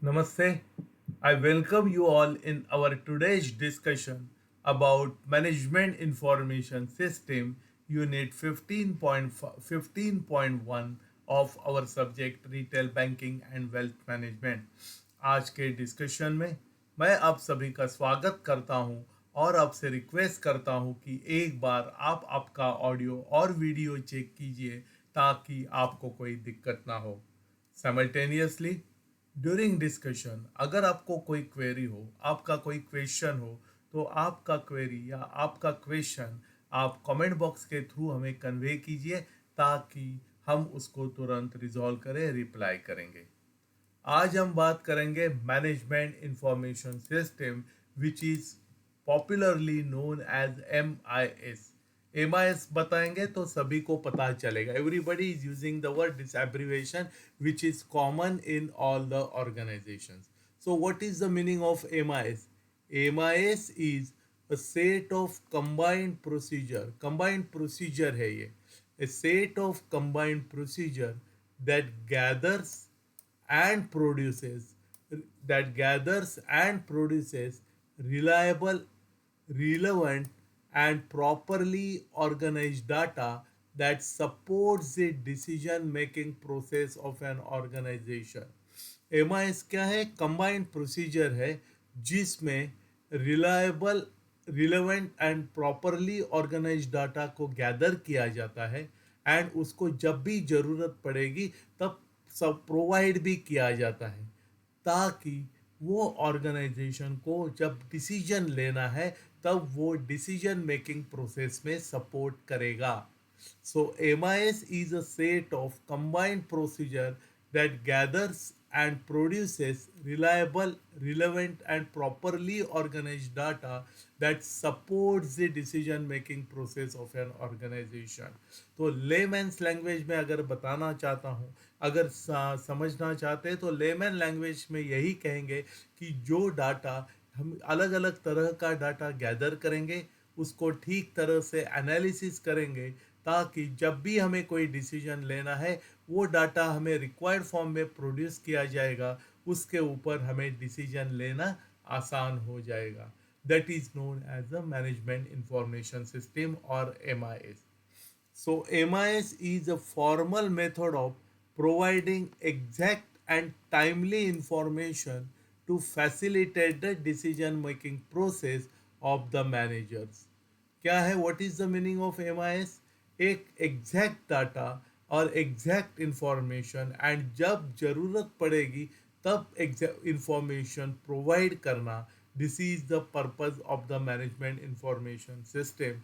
Namaste. I welcome you all in our today's discussion about Management Information System Unit 15.1 of our subject Retail Banking and Wealth Management. आज के discussion में मैं आप सभी का स्वागत करता हूं और आपसे रिक्वेस्ट करता हूं कि एक बार आप आपका ऑडियो और वीडियो चेक कीजिए ताकि आपको कोई दिक्कत ना हो। साइमल्टेनियसली ड्यूरिंग डिस्कशन अगर आपको कोई क्वेरी हो, आपका कोई क्वेश्चन हो, तो आपका क्वेरी या आपका क्वेश्चन आप कमेंट बॉक्स के थ्रू हमें कन्वे कीजिए ताकि हम उसको तुरंत रिजॉल्व करें, रिप्लाई करेंगे। आज हम बात करेंगे management information system which is popularly known as MIS। MIS बताएंगे तो सभी को पता चलेगा। Everybody is using the word this abbreviation which is common in all the organisations. So what is the meaning of MIS? MIS is a set of combined procedure, combined procedure है ये, a set of combined procedure that gathers and produces that gathers and produces reliable, relevant and properly organized data that supports the decision making process of an organization। MIS क्या है? Combined procedure है जिसमें reliable, relevant and properly organise data को gather किया जाता है and उसको जब भी ज़रूरत पड़ेगी तब सब प्रोवाइड भी किया जाता है ताकि वो ऑर्गेनाइजेशन को जब डिसीजन लेना है तब वो डिसीजन मेकिंग प्रोसेस में सपोर्ट करेगा। So MIS is a set of combined procedure that gathers and produces reliable, relevant and properly organized data that supports the decision making process of an organization। तो layman's language में अगर बताना चाहता हूँ, अगर समझना चाहते हैं तो लेमैन लैंग्वेज में यही कहेंगे कि जो डाटा हम अलग अलग तरह का डाटा गैदर करेंगे, उसको ठीक तरह से एनालिसिस करेंगे ताकि जब भी हमें कोई डिसीजन लेना है वो डाटा हमें रिक्वायर्ड फॉर्म में प्रोड्यूस किया जाएगा, उसके ऊपर हमें डिसीजन लेना आसान हो जाएगा। That is known as a management information system और MIS। So MIS is a formal method of providing exact and timely information to facilitate the decision making process of the managers। क्या है? What is the meaning of MIS? एक exact data और exact information and जब ज़रूरत पड़ेगी तब exact information provide करना। This is the purpose of the management information system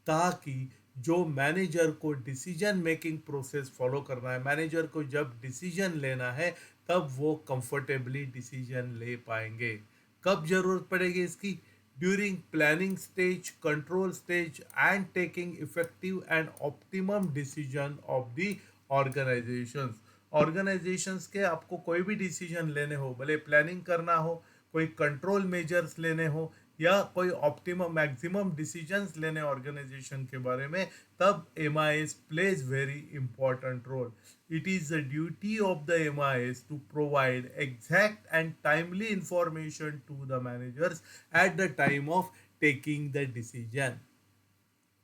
ताकि जो मैनेजर को डिसीजन मेकिंग प्रोसेस फॉलो करना है, मैनेजर को जब डिसीजन लेना है तब वो कंफर्टेबली डिसीजन ले पाएंगे। कब ज़रूरत पड़ेगी इसकी? During planning stage, control stage and taking effective and optimum decision of the organisations. Organisations के आपको कोई भी डिसीजन लेने हो, भले प्लानिंग करना हो, कोई कंट्रोल मेजर्स लेने हो या कोई ऑप्टिमम मैक्सिमम डिसीजंस लेने ऑर्गेनाइजेशन के बारे में, तब MIS plays very important role. It is the duty of the MIS to provide exact and timely information to the managers at the time of taking the decision।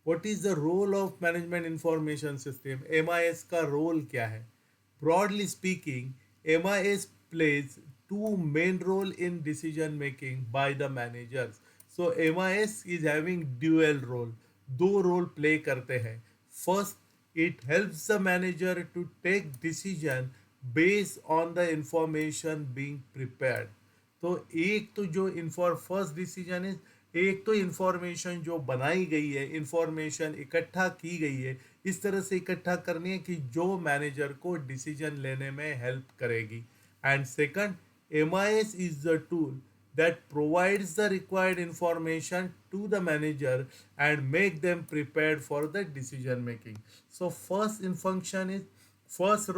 What is the role of management information system? MIS का role क्या है? Broadly speaking, MIS plays two main role in decision making by the managers। So MIS is having dual role, दो role play करते हैं। First, it helps the manager to take decision based on the information being prepared। तो एक तो जो first decision is, एक तो information जो बनाई गई है, इंफॉर्मेशन इकट्ठा की गई है, इस तरह से इकट्ठा करनी है कि जो मैनेजर को डिसीजन लेने में हेल्प करेगी। And second, MIS is the tool that provides the required information to the manager and make them prepared for the decision making। So first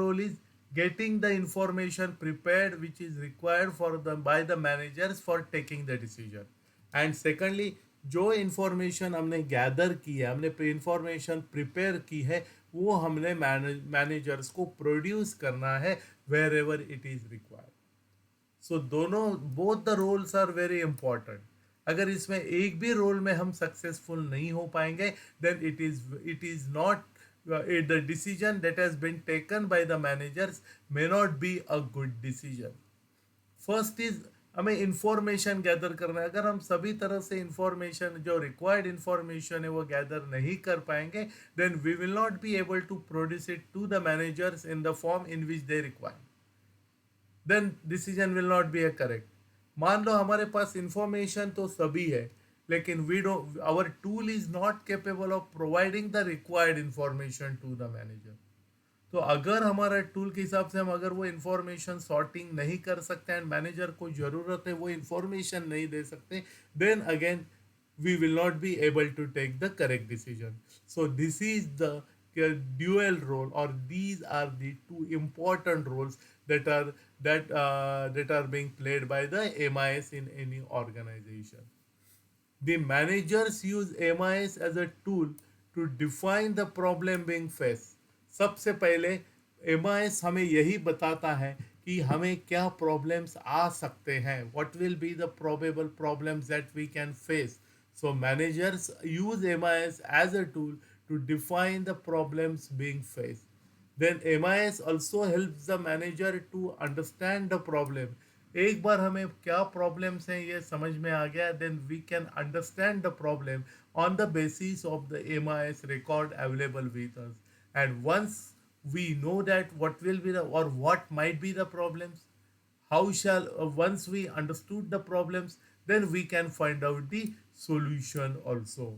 role is getting the information prepared which is required for the by the managers for taking the decision। And secondly, जो information हमने gather की है, हमने information prepare की है, वो हमने managers को प्रोड्यूस करना है wherever it is required. So दोनों, both the roles are very important. अगर इसमें एक भी रोल में हम सक्सेसफुल नहीं हो पाएंगे, then it is not, the decision that has been taken by the managers may not be a good decision. First is, हमें इंफॉर्मेशन गैदर करना है। अगर हम सभी तरह से इंफॉर्मेशन, जो रिक्वायर्ड इंफॉर्मेशन है वो गैदर नहीं कर पाएंगे, then we will not be able to produce it to the managers in the form in which they require, then decision will not be a correct. मान लो हमारे पास इंफॉर्मेशन तो सभी है, लेकिन we don't, our tool is not capable of providing the required information to the manager. तो अगर हमारा टूल के हिसाब से हम अगर वो इंफॉर्मेशन सॉर्टिंग नहीं कर सकते एंड मैनेजर को जरूरत है वो इंफॉर्मेशन नहीं दे सकते, then again we will not be able to take the correct decision. So this is the dual role, or these are the two important roles that are that are being played by the MIS in any organization. The managers use MIS as a tool to define the problem being faced. सबसे पहले MIS हमें यही बताता है कि हमें क्या problems आ सकते हैं, what will be the probable problems that we can face. So managers use MIS as a tool to define the problems being faced. Then MIS also helps the manager to understand the problem. एक बार हमें क्या problems हैं ये समझ में आ गया, then we can understand the problem on the basis of the MIS record available with us. And once we know that what will be the, or what might be the problems, how shall, once we understood the problems, then we can find out the solution also.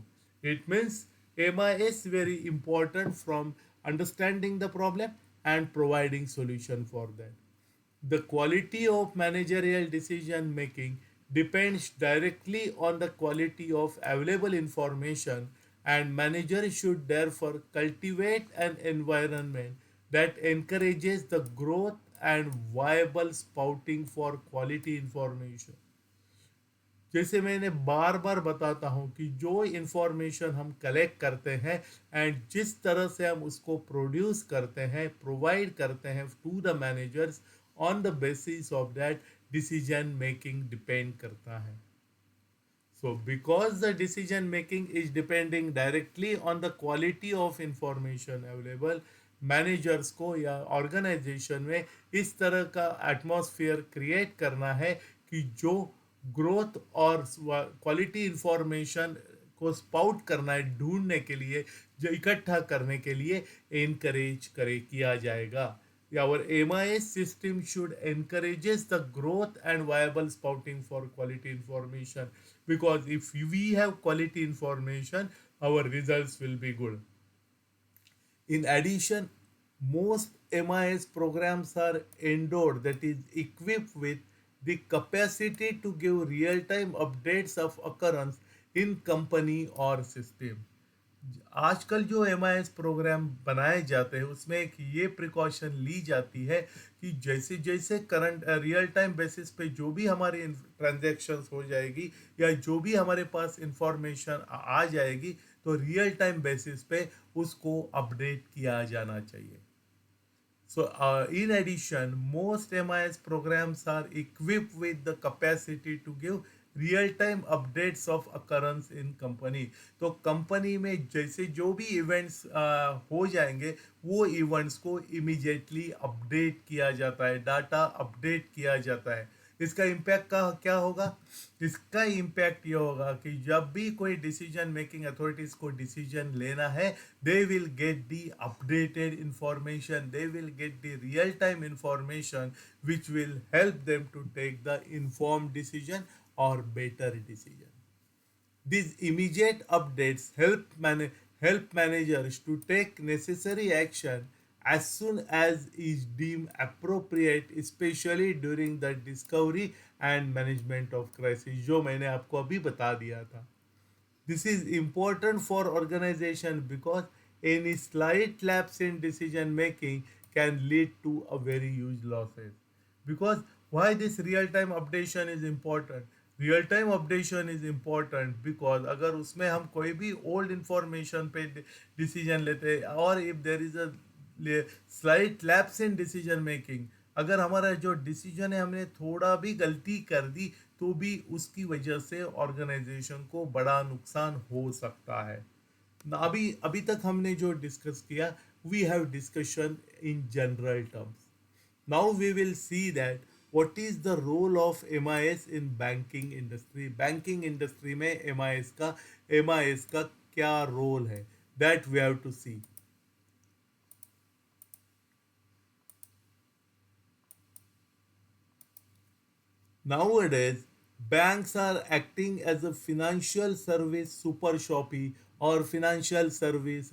It means MIS very important from understanding the problem and providing solution for that. The quality of managerial decision making depends directly on the quality of available information, and managers should therefore cultivate an environment that encourages the growth and viable spouting for quality information. जैसे मैंने बार बार बताता हूँ कि जो information हम collect करते हैं and जिस तरह से हम उसको प्रोड्यूस करते हैं, प्रोवाइड करते हैं to the managers, on the basis of that decision making depend करता है. So, because the decision making is depending directly on the quality of information available, managers को या ऑर्गेनाइजेशन में इस तरह का एटमॉस्फेयर क्रिएट करना है कि जो ग्रोथ और क्वालिटी इंफॉर्मेशन को स्पाउट करना है, ढूंढने के लिए, जो इकट्ठा करने के लिए इनकरेज करे किया जाएगा. Our MIS system should encourages the growth and viable spouting for quality information, because if we have quality information, our results will be good. In addition, most MIS programs are endowed, that is equipped with the capacity to give real-time updates of occurrence in company or system. आजकल जो MIS programme बनाए जाते हैं उसमें एक ये precaution ली जाती है कि जैसे जैसे करंट रियल टाइम बेसिस पे जो भी हमारी ट्रांजैक्शंस हो जाएगी या जो भी हमारे पास इंफॉर्मेशन आ जाएगी, तो रियल टाइम बेसिस पे उसको अपडेट किया जाना चाहिए. So, in addition, most MIS programs are equipped with the capacity to give real-time updates of occurrence in company. तो कंपनी में जैसे जो भी इवेंट्स हो जाएंगे, वो इवेंट्स को इमीडिएटली अपडेट किया जाता है, डाटा अपडेट किया जाता है. इसका इम्पैक्ट का क्या होगा? इसका इम्पैक्ट ये होगा कि जब भी कोई डिसीजन मेकिंग अथॉरिटीज को डिसीजन लेना है, they will get the updated information, they will get the real time information which will help them to take the informed decision और better decision. These immediate updates help managers to take necessary action as soon as is deemed appropriate, especially during the discovery and management of crisis, जो मैंने आपको अभी बता दिया था. This is important for organization because any slight lapse in decision making can lead to a very huge losses. Because why this real time updation is important? Real time updation is important because अगर उसमें हम कोई भी old information पे decision लेते हैं और if there is a slight lapse in decision making, अगर हमारा जो डिसीजन है हमने थोड़ा भी गलती कर दी तो भी उसकी वजह से ऑर्गेनाइजेशन को बड़ा नुकसान हो सकता है। अभी अभी तक हमने जो डिस्कस किया, we have discussion in general terms. Now we will see that what is the role of MIS in banking industry. Banking industry में एमआईएस का क्या रोल है, that we have to see. Nowadays, banks are acting as a financial service super shoppy और financial service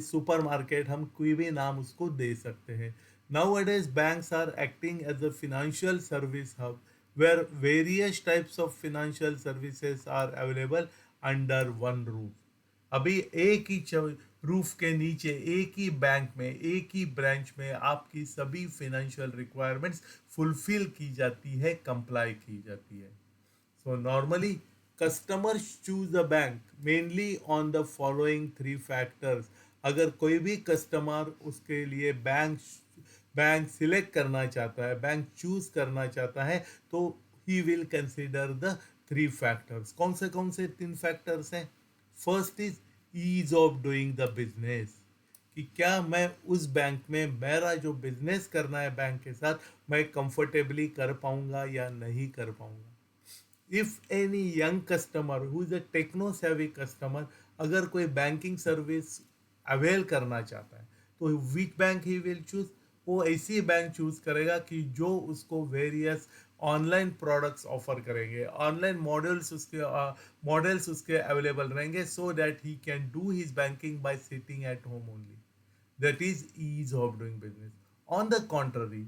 supermarket, हम कोई भी नाम उसको दे सकते हैं। Nowadays, banks are acting as a financial service hub where various types of financial services are available under one roof। अभी एक ही रूफ के नीचे एक ही बैंक में एक ही ब्रांच में आपकी सभी फाइनेंशियल रिक्वायरमेंट्स फुलफिल की जाती है, कंप्लाई की जाती है। So normally customers choose a bank mainly on the following three factors। अगर कोई भी कस्टमर उसके लिए बैंक सिलेक्ट करना चाहता है, बैंक चूज करना चाहता है, तो he will consider the three factors. कौन से तीन फैक्टर्स हैं? First is ease of doing the business, कि क्या मैं उस बैंक में मेरा जो बिजनेस करना है बैंक के साथ मैं कंफर्टेबली कर पाऊंगा या नहीं कर पाऊंगा। If any young customer who is a techno savvy customer, अगर कोई बैंकिंग सर्विस अवेल करना चाहता है तो which bank he will choose? वो ऐसी बैंक चूज करेगा कि जो उसको वेरियस ऑनलाइन प्रोडक्ट्स ऑफर करेंगे, ऑनलाइन मॉडल्स उसके अवेलेबल रहेंगे, so that he can do his banking by sitting at home only. That is ease of doing business. On the contrary,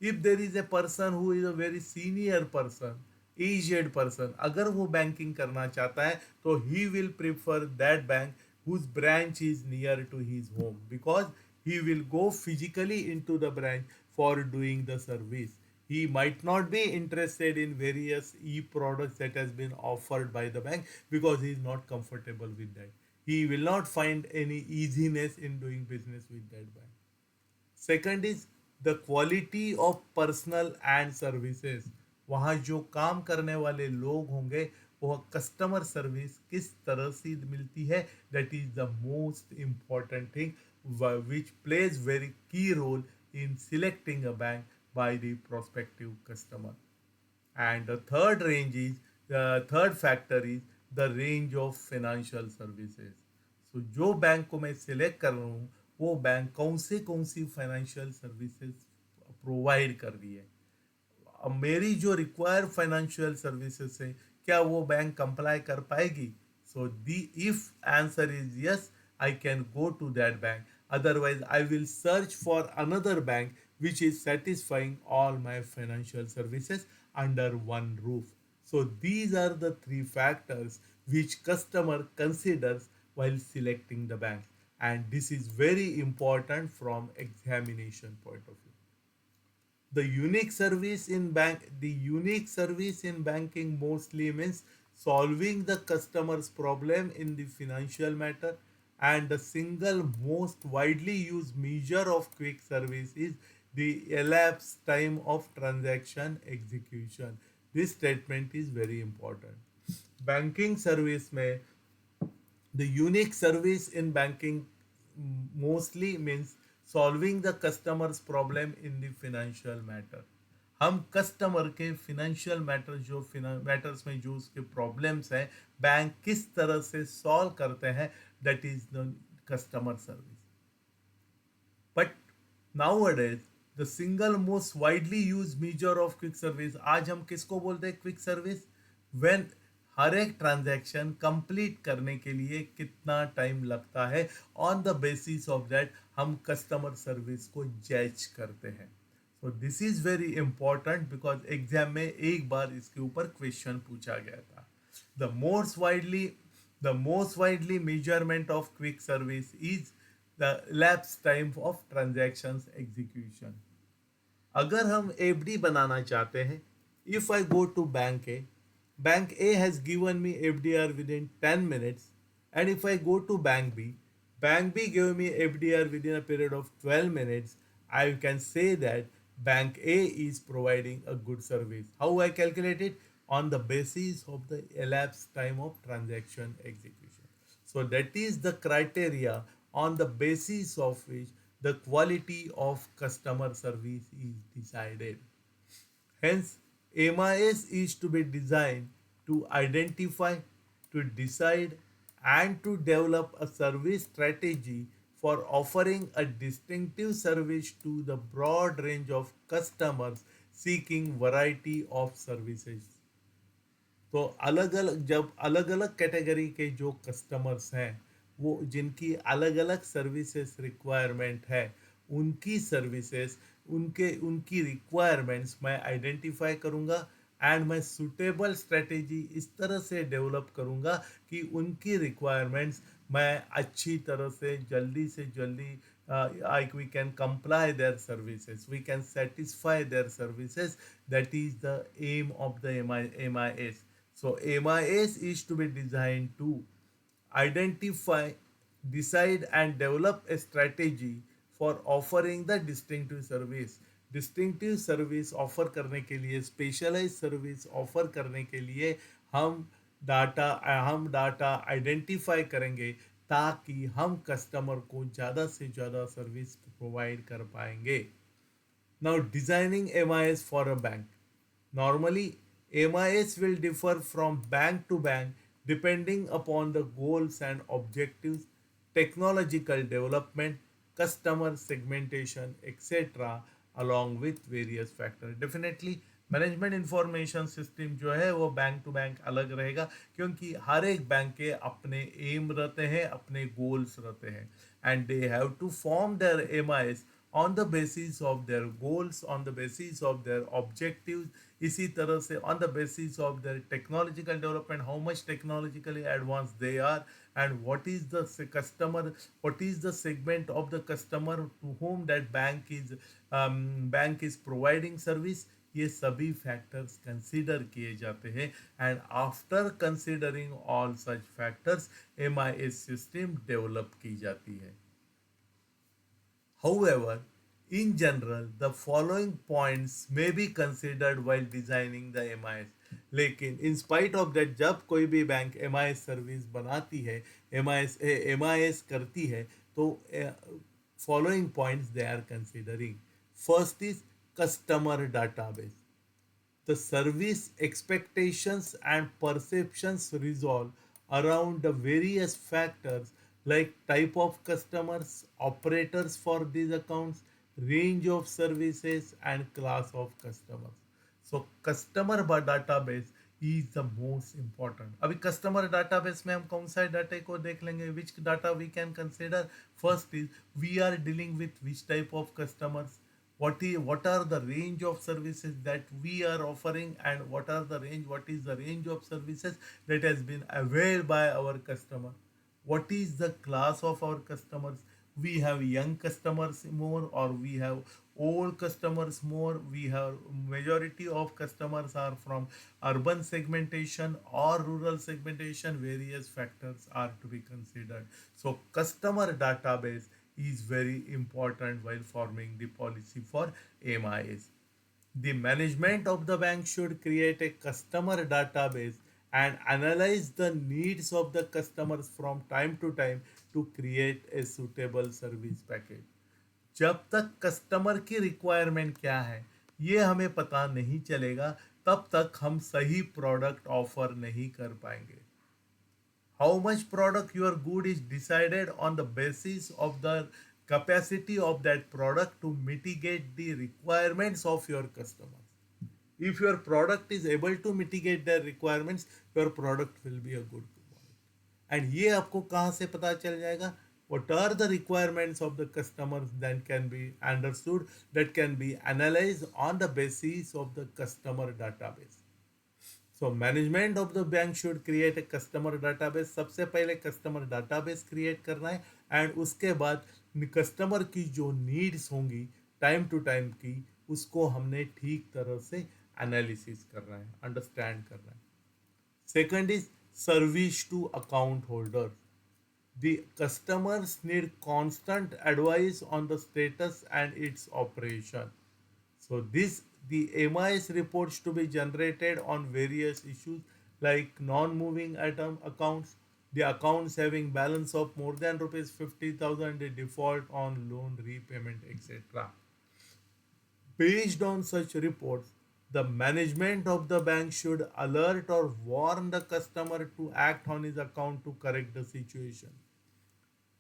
if there is a person who is a very senior person, aged person, अगर वो banking करना चाहता है तो he will prefer that bank whose branch is near to his home, because he will go physically into the branch for doing the service. He might not be interested in various e-products that has been offered by the bank because he is not comfortable with that. He will not find any easiness in doing business with that bank. Second is the quality of personal and services. वहाँ जो काम करने वाले लोग होंगे वह customer service किस तरह से मिलती है, that is the most important thing which plays very key role in selecting a bank by the prospective customer। And the third factor is the range of financial services। So जो bank को मैं select कर रहा हूँ वो bank कौन सी financial services provide कर रही है। अब मेरी जो रिक्वायर्ड फाइनेंशियल सर्विसेज है क्या वो बैंक कंप्लाई कर पाएगी? So the if answer is yes, I can go to that bank, otherwise I will search for another bank which is satisfying all my financial services under one roof। So these are the three factors which customer considers while selecting the bank, and this is very important from examination point of view। The unique service in banking mostly means solving the customer's problem in the financial matter, and the single most widely used measure of quick service is the elapsed time of transaction execution। This statement is very important। Banking service में the unique service in banking mostly means solving the customer's problem in the financial matter। हम customer के financial matters में जो उसके problems हैं bank किस तरह से सॉल्व करते हैं, that is the customer service. But nowadays the single most widely use measure of quick service, आज हम किसको बोलते हैं क्विक सर्विस? व्हेन हर एक ट्रांजैक्शन कंप्लीट करने के लिए कितना टाइम लगता है, on the basis of that हम कस्टमर सर्विस को जज करते हैं। So this is very important because exam में एक बार इसके ऊपर क्वेश्चन पूछा गया था। The most widely the most widely measurement of quick service is the elapsed time of transactions execution. अगर हम एफडी बनाना चाहते हैं, if I go to bank A has given me FDR within 10 minutes, and if I go to bank B give me FDR within a period of 12 minutes, I can say that bank A is providing a good service. How I calculate it? On the basis of the elapsed time of transaction execution. So that is the criteria on the basis of which the quality of customer service is decided. Hence, MIS is to be designed to identify, to decide, and to develop a service strategy for offering a distinctive service to the broad range of customers seeking variety of services. तो अलग अलग जब अलग अलग category के जो customers हैं वो जिनकी अलग अलग सर्विसेज रिक्वायरमेंट है उनकी सर्विसेज उनके उनकी रिक्वायरमेंट्स मैं आइडेंटिफाई करूंगा एंड मैं सुटेबल स्ट्रेटेजी इस तरह से डेवलप करूंगा कि उनकी रिक्वायरमेंट्स मैं अच्छी तरह से जल्दी like we can comply their services, we can satisfy their services. That is the aim of the MIS. So MIS is to be designed to identify, decide and develop a strategy for offering the distinctive service. Distinctive service offer करने के लिए, specialise service offer करने के लिए हम data हम data identify करेंगे ताकि हम कस्टमर को ज़्यादा से ज़्यादा सर्विस प्रोवाइड कर पाएंगे. Now, designing MIS for a bank. Normally, MIS will differ from bank to bank depending upon the goals and objectives, technological development, customer segmentation, etc. along with various factors. Definitely, management information system जो है वो bank to bank अलग रहेगा क्योंकि हर एक bank के अपने M रहते हैं, अपने गोल्स रहते हैं and they have to form their MIS on the basis of their goals, on the basis of their objectives, इसी तरह से on the basis of their technological development, how much technologically advanced they are, and what is the customer, what is the segment of the customer to whom that bank is providing service. ये सभी factors consider किए जाते हैं and after considering all such factors MIS system develop की जाती है. However, in general, the following points may be considered while designing the MIS. लेकिन in spite of that जब कोई भी बैंक MIS सर्विस बनाती है, MIS करती है, तो following points they are considering. First is customer database. The service expectations and perceptions resolve around the various factors like type of customers, operators for these accounts, range of services, and class of customers. So, customer database is the most important. अभी customer database में हम कौन सा data को देख लेंगे, which data we can consider. First is we are dealing with which type of customers, what are the range of services that we are offering, and what is the range of services that has been availed by our customer. What is the class of our customers? We have young customers more, or we have old customers more. We have majority of customers are from urban segmentation or rural segmentation. Various factors are to be considered. So customer database is very important while forming the policy for MIS. The management of the bank should create a customer database and analyze the needs of the customers from time to time to create a suitable service package. जब तक customer की requirement क्या है ये हमें पता नहीं चलेगा तब तक हम सही प्रोडक्ट ऑफर नहीं कर पाएंगे. How much product your good is decided on the basis of the capacity of that product to mitigate the requirements of your customers. If your product is able to mitigate their requirements, your product will be a good product. And ये आपको कहाँ से पता चल जाएगा? What are the requirements of the customers that can be understood, that can be analyzed on the basis of the customer database. So management of the bank should create a customer database. सबसे पहले customer database create करना है and उसके बाद customer की जो needs होंगी time to time की उसको हमने ठीक तरह से एनालिसिस करना है, अंडरस्टैंड करना है. Second is service to account holder. The customers need constant advice on the status and its operation. So this the MIS reports to be generated on various issues like non-moving item accounts, the accounts having balance of more than rupees 50,000, the default on loan repayment, etc. Based on such reports, the management of the bank should alert or warn the customer to act on his account to correct the situation.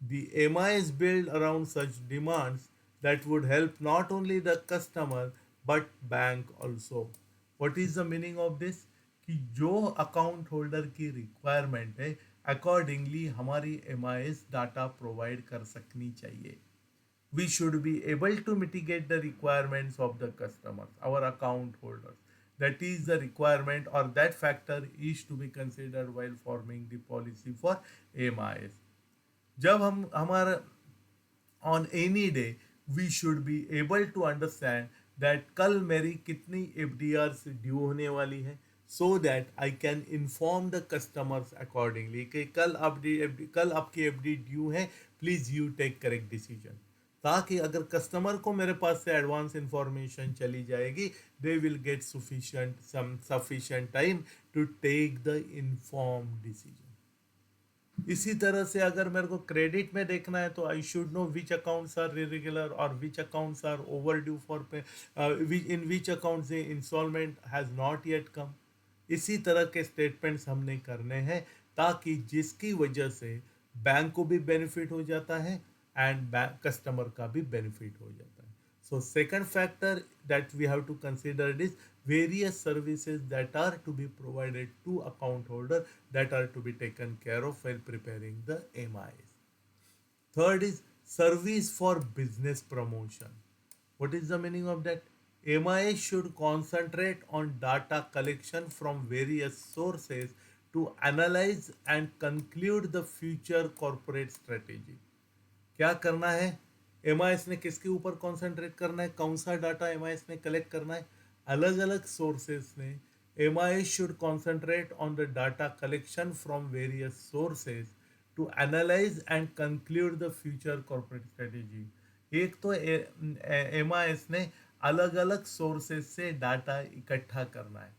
The MI is built around such demands that would help not only the customer but bank also. What is the meaning of this? कि जो account holder की requirement है accordingly हमारी M I S data provide कर सकनी चाहिए. We should be able to mitigate the requirements of the customers, our account holders. That is the requirement or that factor is to be considered while forming the policy for MIS. जब हम हमारा on any day we should be able to understand that कल मेरी कितनी FDRs due होने वाली है so that I can inform the customers accordingly कि कल आपकी FD ड्यू है, please you take correct decision. ताकि अगर कस्टमर को मेरे पास से एडवांस इंफॉर्मेशन चली जाएगी, they will get sufficient time to take the inform decision. इसी तरह से अगर मेरे को क्रेडिट में देखना है तो I should know which accounts are irregular और which accounts are overdue for pay, in which accounts the installment has not yet come. इसी तरह के स्टेटमेंट्स हमने करने हैं ताकि जिसकी वजह से बैंक को भी बेनिफिट हो जाता है एंड कस्टमर का भी बेनिफिट हो जाता है. So second factor that we have to consider is various services that are to be provided to account holder that are to be taken care of while preparing the MIs. Third is service for business promotion. What is the meaning of that? MIS should concentrate on data collection from various sources to analyze and conclude the future corporate strategy. क्या करना है? M I S ने किसके ऊपर concentrate करना है, कौन सा डाटा एम आई एस ने कलेक्ट करना है. अलग अलग सोर्सेस ने M I S should concentrate on the data collection from various sources to analyse and conclude the future corporate strategy. एक तो एम आई एस ने अलग अलग सोर्सेज से डाटा इकट्ठा करना है.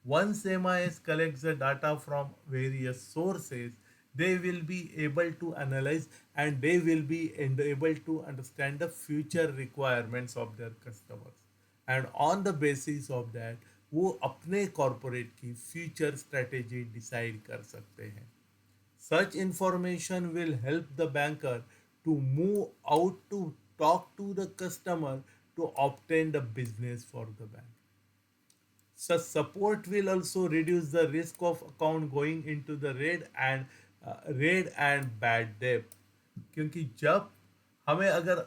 Once MIS collects the data from various sources, they will be able to analyze and they will be able to understand the future requirements of their customers. And on the basis of that, वो अपने corporate की future strategy decide कर सकते हैं. Such information will help the banker to move out to talk to the customer to obtain the business for the bank. Such support will also reduce the risk of account going into the red and bad debt. क्योंकि जब हमें अगर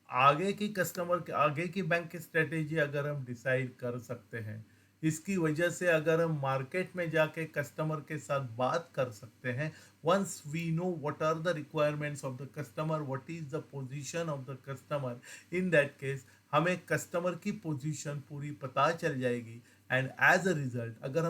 आगे की customer के आगे की bank की स्ट्रेटेजी अगर हम डिसाइड कर सकते हैं, इसकी वजह से अगर हम मार्केट में जाके कस्टमर के साथ बात कर सकते हैं, once we know what are the requirements of the customer, what is the position of the customer, in that case हमें कस्टमर की पोजीशन पूरी पता चल जाएगी. एंड एज अ रिजल्ट अगर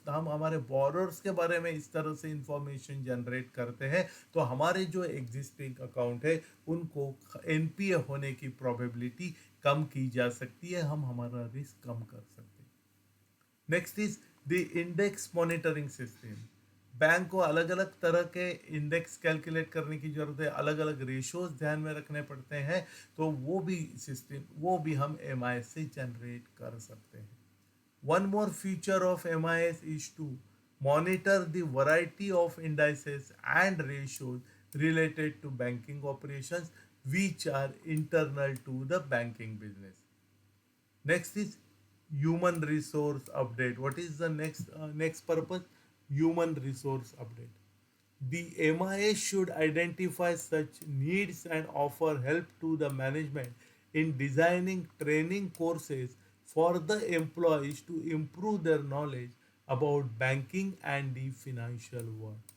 हम हमारे बोरर्स के बारे में इस तरह से इंफॉर्मेशन जनरेट करते हैं तो हमारे जो एग्जिस्टिंग अकाउंट है उनको एनपीए होने की प्रोबेबिलिटी कम की जा सकती है, हम हमारा रिस्क कम कर सकते हैं. Next is the index monitoring system. Bank को अलग अलग तरह के इंडेक्स कैलकुलेट करने की जरूरत है, अलग अलग रेशोज ध्यान में रखने पड़ते हैं, तो वो भी हम एम से जनरेट कर सकते हैं. One more feature of MIS is to monitor the variety of indices and ratios related to banking operations which are internal to the banking business. Next is human resource update. What is the next purpose? Human resource update. The MIS should identify such needs and offer help to the management in designing training courses for the employees to improve their knowledge about banking and the financial world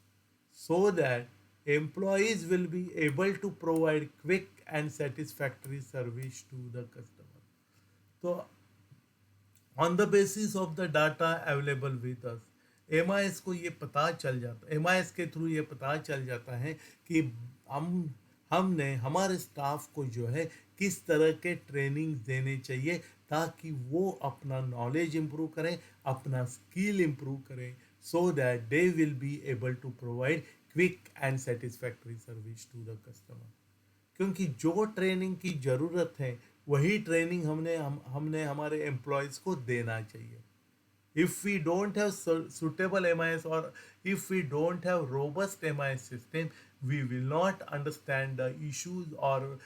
so that employees will be able to provide quick and satisfactory service to the customer. So on the basis of the data available with us, MIS को ये पता चल जाता, MIS के through ये पता चल जाता है कि हम हमने हमारे स्टाफ को जो है किस तरह के ट्रेनिंग देने चाहिए ताकि वो अपना नॉलेज इम्प्रूव करें, अपना स्किल इम्प्रूव करें, so that they will be able to provide quick and satisfactory service to the customer. क्योंकि जो ट्रेनिंग की ज़रूरत है वही ट्रेनिंग हमने हमारे एम्प्लॉयज़ को देना चाहिए। If we don't have suitable MIS, or if we don't have robust MIS system, we will not understand the issues or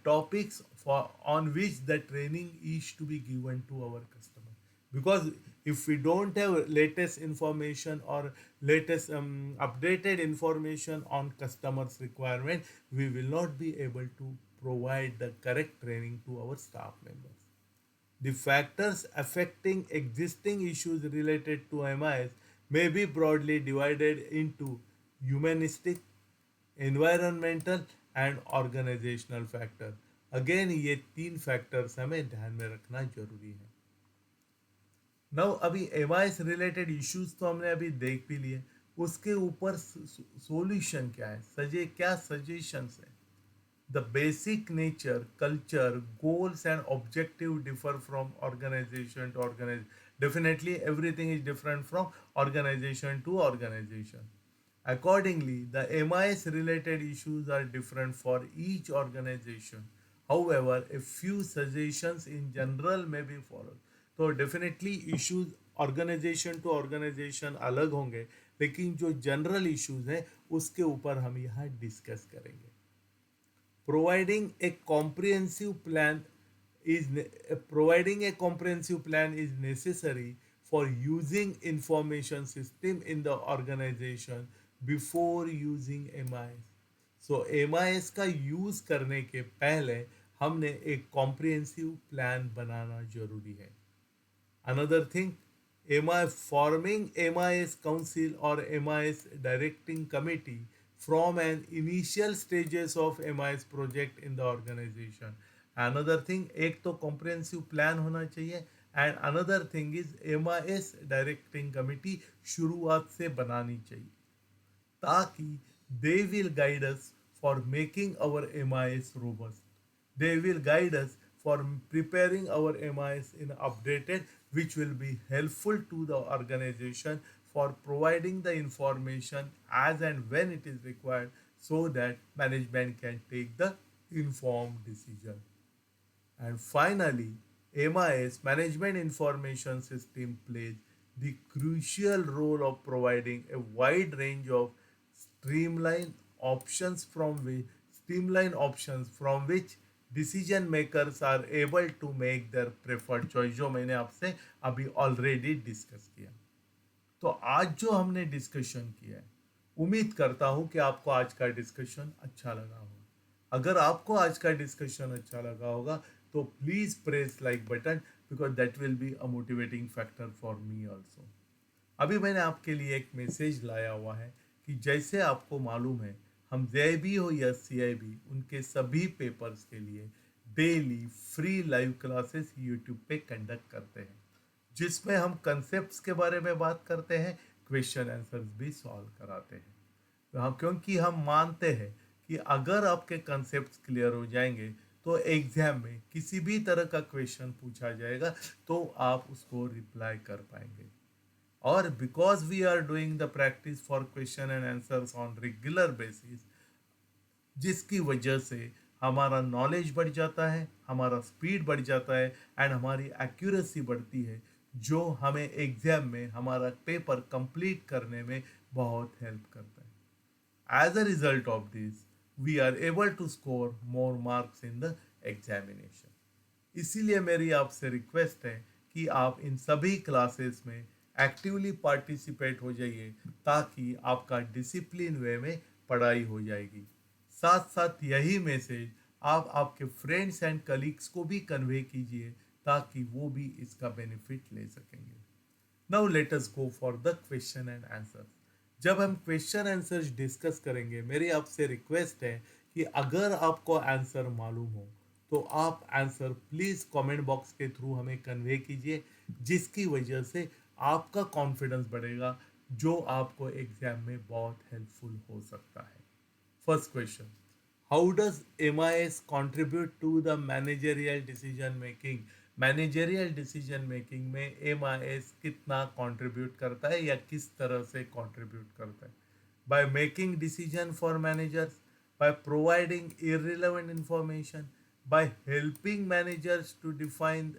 topics for on which the training is to be given to our customer. Because if we don't have latest information or latest updated information on customers requirement, we will not be able to provide the correct training to our staff members. The factors affecting existing issues related to MIS may be broadly divided into humanistic, environmental and organizational factor. Again ये तीन factors हमें ध्यान में रखना जरूरी है। Now अभी MIS related issues तो हमने अभी देख भी लिए, उसके ऊपर सॉल्यूशन क्या है, क्या सजेशंस है। The basic nature, culture, goals and objective differ from organization to organization. Definitely everything is different from organization to organization. Accordingly, the MIS related issues are different for each organization. However, a few suggestions in general may be followed. तो definitely issues organisation to organisation अलग होंगे, लेकिन जो general issues हैं उसके ऊपर हम यहाँ डिस्कस करेंगे। providing a comprehensive plan is providing a comprehensive plan is necessary for using information system in the organization before using MIS. So MIS का यूज करने के पहले हमने एक कॉम्प्रिहेंसिव प्लान बनाना जरूरी है। Another thing, MI forming MIS council or MIS directing committee from an initial stages of MIS project in the organization. Another thing, एक तो comprehensive plan होना चाहिए, and another thing is MIS directing committee शुरुआत से बनानी चाहिए ताकि they will guide us for making our MIS robust. They will guide us for preparing our MIS in updated, which will be helpful to the organization for providing the information as and when it is required so that management can take the informed decision. And finally, MIS Management Information System plays the crucial role of providing a wide range of streamlined options from which decision makers are able to make their preferred choice, जो मैंने आपसे अभी already discuss किया। तो आज जो हमने discussion किया है, उम्मीद करता हूं कि आपको आज का डिस्कशन अच्छा लगा होगा। अगर आपको आज का डिस्कशन अच्छा लगा होगा तो please press like button, because that will be a motivating factor for me also. अभी मैंने आपके लिए एक मैसेज लाया हुआ है कि जैसे आपको मालूम है, हम जेआईबी हो या सीआईबी, उनके सभी पेपर्स के लिए daily free live classes YouTube पे कंडक्ट करते हैं, जिसमें हम कंसेप्ट्स के बारे में बात करते हैं, क्वेश्चन आंसर्स भी सॉल्व कराते हैं। तो हम, क्योंकि हम मानते हैं कि अगर आपके कंसेप्ट्स क्लियर हो जाएंगे तो एग्जाम में किसी भी तरह का क्वेश्चन पूछा जाएगा तो आप उसको रिप्लाई कर पाएंगे। और because we are doing the practice for question and answers on regular basis, जिसकी वजह से हमारा नॉलेज बढ़ जाता है, हमारा स्पीड बढ़ जाता है एंड हमारी एक्यूरेसी बढ़ती है, जो हमें एग्जाम में हमारा पेपर कंप्लीट करने में बहुत हेल्प करता है। As a result of this, we are able to score more marks in the examination. इसीलिए मेरी आपसे रिक्वेस्ट है कि आप इन सभी क्लासेस में एक्टिवली पार्टिसिपेट हो जाइए ताकि आपका डिसिप्लिन वे में पढ़ाई हो जाएगी। साथ साथ यही मैसेज आप आपके फ्रेंड्स एंड कलीग्स को भी कन्वे कीजिए ताकि वो भी इसका बेनिफिट ले सकेंगे। Now let us go for the question and answer. जब हम क्वेश्चन आंसर्स डिस्कस करेंगे, मेरी आपसे रिक्वेस्ट है कि अगर आपको आंसर मालूम हो तो आप आंसर प्लीज़ कमेंट बॉक्स के थ्रू हमें कन्वे कीजिए, जिसकी वजह से आपका कॉन्फिडेंस बढ़ेगा जो आपको एग्जाम में बहुत हेल्पफुल हो सकता है. First question, how does MIS contribute to the managerial decision making? Managerial decision making में MIS कितना कंट्रीब्यूट करता है या किस तरह से कंट्रीब्यूट करता है? By making decision for managers, by providing irrelevant information, by helping managers to define,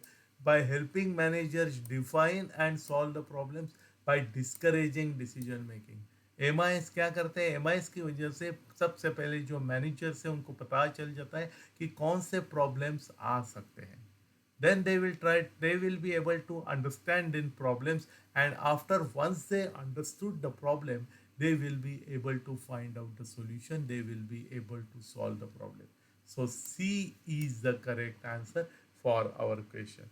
by helping managers define and solve the problems, by discouraging decision making. MIS क्या करते हैं? MIS की वजह से सबसे पहले जो मैनेजर्स है उनको पता चल जाता है कि कौन से प्रॉब्लम्स आ सकते हैं. Then they will be able to understand in problems, and after once they understood the problem, they will be able to find out the solution, they will be able to solve the problem. So C is the correct answer for our question.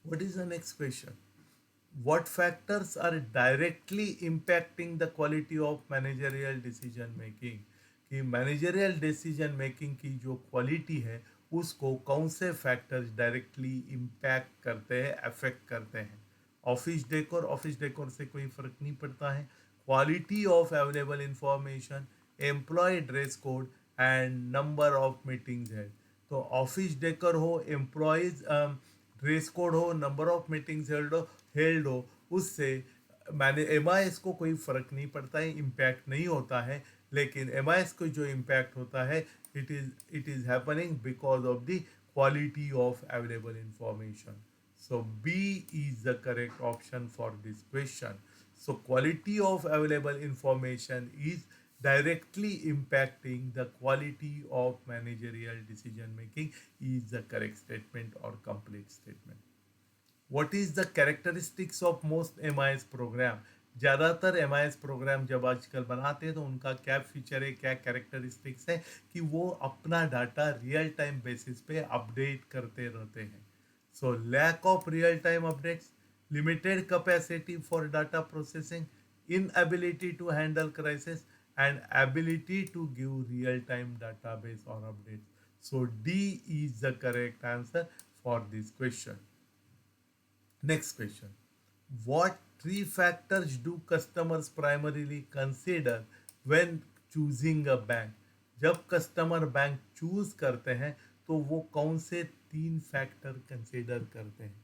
What is the next question? What factors are directly impacting the quality of managerial decision making? कि managerial decision making की जो quality है उसको कौन से factors directly impact करते हैं, affect करते हैं? ऑफिस डेकोर से कोई फर्क नहीं पड़ता है. Quality of available information, employ dress code and number of meetings है. तो ऑफिस डेकोर हो, एम्प्लॉयज ड्रेस कोड हो, नंबर ऑफ मीटिंग्स हेल्ड हो, उससे मैंने MIS को कोई फ़र्क नहीं पड़ता है, इम्पैक्ट नहीं होता है. लेकिन MIS को जो इम्पैक्ट होता है, it is happening because of the quality of available information. So B is the correct option for this question. So quality of available information is directly impacting the quality of managerial decision making is the correct statement or complete statement. What is the characteristics of most MIS program? ज़्यादातर MIS programme जब आजकल बनाते हैं तो उनका क्या feature है, क्या कैरेक्टरिस्टिक्स है कि वो अपना डाटा रियल टाइम बेसिस पे अपडेट करते रहते हैं. So lack of real time updates, limited capacity for data processing, inability to handle crisis, and ability to give real-time database or updates. So D is the correct answer for this question. Next question. What three factors do customers primarily consider when choosing a bank? जब customer bank choose करते हैं तो वो कौन से तीन factor consider करते हैं?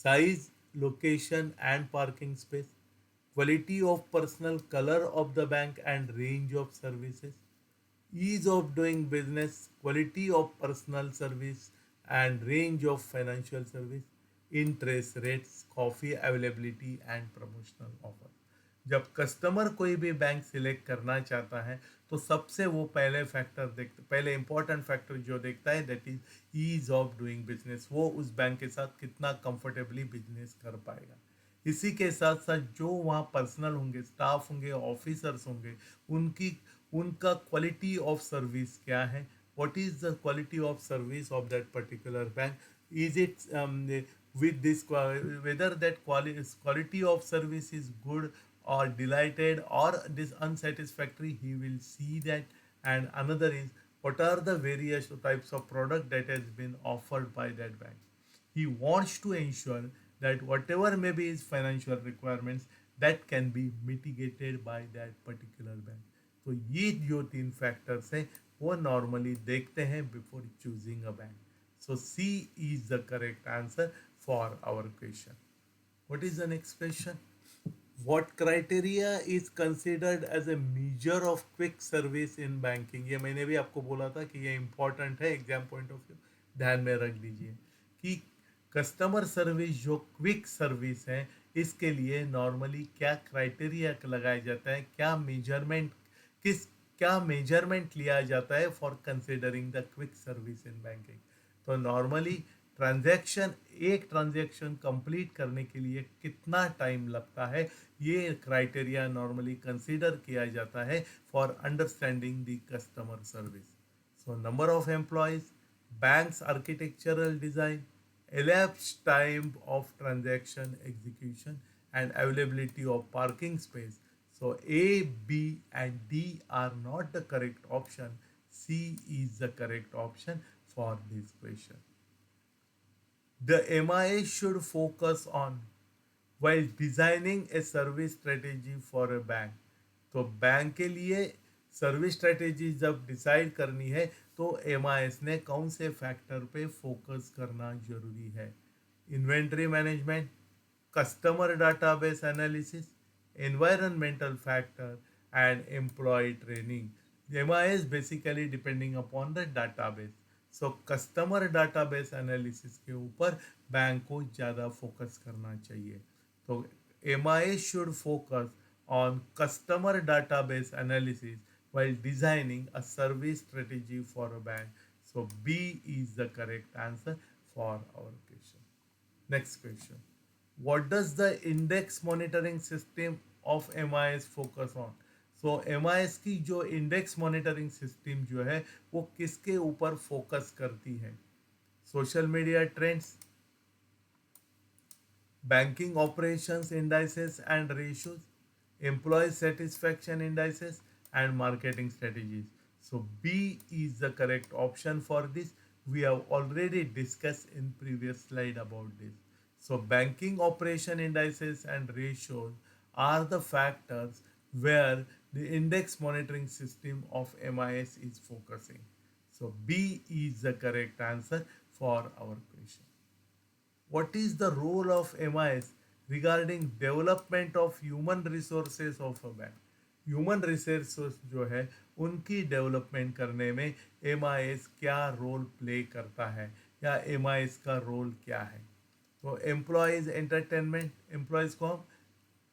Size, location and parking space, quality of personal color of the bank and range of services, ease of doing business, quality of personal service and range of financial service, interest rates, coffee availability and promotional offer. जब customer कोई भी bank select करना चाहता है तो सबसे वो पहले इंपॉर्टेंट फैक्टर जो देखता है that is ease of doing business. वो उस बैंक के साथ कितना कंफर्टेबली बिजनेस कर पाएगा. इसी के साथ साथ जो वहाँ पर्सनल होंगे, स्टाफ होंगे, ऑफिसर्स होंगे, उनकी उनका क्वालिटी ऑफ सर्विस क्या है, what is the quality of service of that particular bank, is it with this whether that quality of service is good or delighted or this unsatisfactory, he will see that. And another is what are the various types of product that has been offered by that bank. He wants to ensure that whatever may be his financial requirements that can be mitigated by that particular bank. तो ये जो तीन factors हैं वो normally देखते हैं before choosing a bank. So C is the correct answer for our question. What is the next question? What criteria is considered as a measure of quick service in banking? ये मैंने भी आपको बोला था कि ये important है exam point of view, ध्यान में रख दीजिए कि कस्टमर सर्विस जो क्विक सर्विस है इसके लिए नॉर्मली क्या क्राइटेरिया लगाया जाता है, किस क्या मेजरमेंट लिया जाता है for considering the quick service in banking. तो नॉर्मली एक ट्रांजैक्शन कंप्लीट करने के लिए कितना टाइम लगता है ये क्राइटेरिया नॉर्मली कंसीडर किया जाता है for understanding the customer service. So number of employees, banks architectural design, elapsed time of transaction execution and availability of parking space. So A, B and D are not the correct option. C is the correct option for this question. The MIA should focus on while designing a service strategy for a bank. तो bank के लिए service strategy जब decide करनी है तो MIS ने कौन से फैक्टर पे फोकस करना जरूरी है? Inventory management, customer database analysis, environmental factor, and employee training. MIS basically depending upon the database. So customer database analysis के ऊपर बैंक को ज़्यादा फोकस करना चाहिए. तो MIS should focus on customer database analysis while designing a service strategy for a bank. So B is the correct answer for our question. Next question. What does the index monitoring system of MIS focus on? So MIS की जो index monitoring system जो है वो किसके ऊपर focus करती है? Social media trends, banking operations indices and ratios, employee satisfaction indices, and marketing strategies. So B is the correct option for this. We have already discussed in previous slide about this. So banking operation indices and ratios are the factors where the index monitoring system of MIS is focusing. So B is the correct answer for our question. What is the role of MIS regarding development of human resources of a bank? Human resources जो है उनकी development करने में MIS क्या role play करता है या MIS का रोल क्या है? तो एम्प्लॉयज़ एंटरटेनमेंट, एम्प्लॉयज़ को हम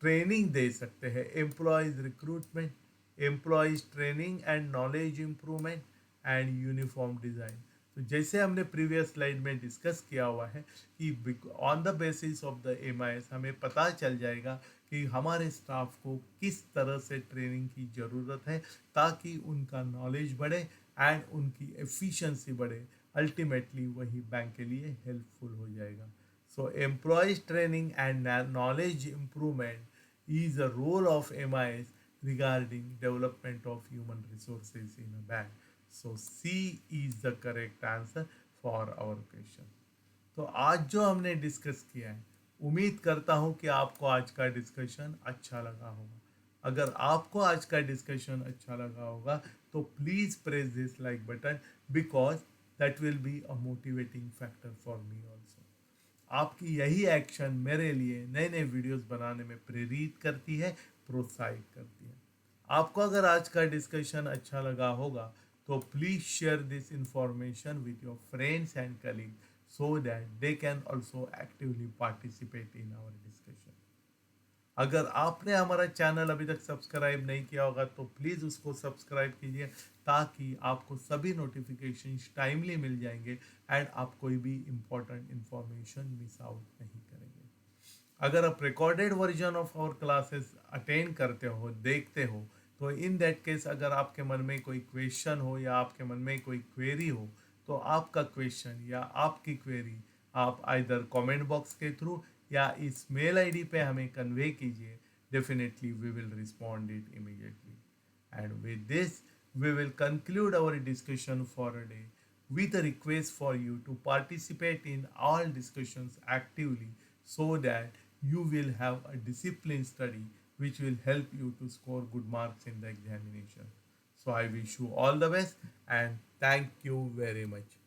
ट्रेनिंग दे सकते हैं, employees recruitment, employees training and knowledge improvement and uniform design. तो जैसे हमने प्रीवियस स्लाइड में डिस्कस किया हुआ है कि on the basis of the MIS हमें पता चल जाएगा कि हमारे स्टाफ को किस तरह से ट्रेनिंग की ज़रूरत है ताकि उनका नॉलेज बढ़े एंड उनकी एफिशिएंसी बढ़े. अल्टीमेटली वही बैंक के लिए हेल्पफुल हो जाएगा. So employees training and knowledge improvement is a role of MIS regarding development of human resources in a bank. So C is the correct answer for our question. तो आज जो हमने discuss किया है, उम्मीद करता हूँ कि आपको आज का डिस्कशन अच्छा लगा होगा. अगर आपको आज का डिस्कशन अच्छा लगा होगा तो please press this like button because that will be a motivating factor for me also. आपकी यही एक्शन मेरे लिए नए नए वीडियोस बनाने में प्रेरित करती है, प्रोत्साहित करती है. आपको अगर आज का डिस्कशन अच्छा लगा होगा तो please share this information with your friends and colleague so that they can also actively participate in our discussion. अगर आपने हमारा चैनल अभी तक सब्सक्राइब नहीं किया होगा तो प्लीज़ उसको सब्सक्राइब कीजिए ताकि आपको सभी नोटिफिकेशन टाइमली मिल जाएंगे एंड आप कोई भी इम्पोर्टेंट इंफॉर्मेशन मिस आउट नहीं करेंगे. अगर आप recorded version of our classes attend करते हो, देखते हो, तो इन दैट केस अगर आपके मन में कोई क्वेश्चन हो या आपके मन में कोई क्वेरी हो तो आपका क्वेश्चन या आपकी क्वेरी आप आइदर कमेंट बॉक्स के थ्रू या इस मेल आईडी पे हमें कन्वे कीजिए. Definitely we will respond it immediately. And with this we will conclude our discussion for a day with a request for you to participate in all discussions actively so that you will have a disciplined study which will help you to score good marks in the examination. So I wish you all the best and thank you very much.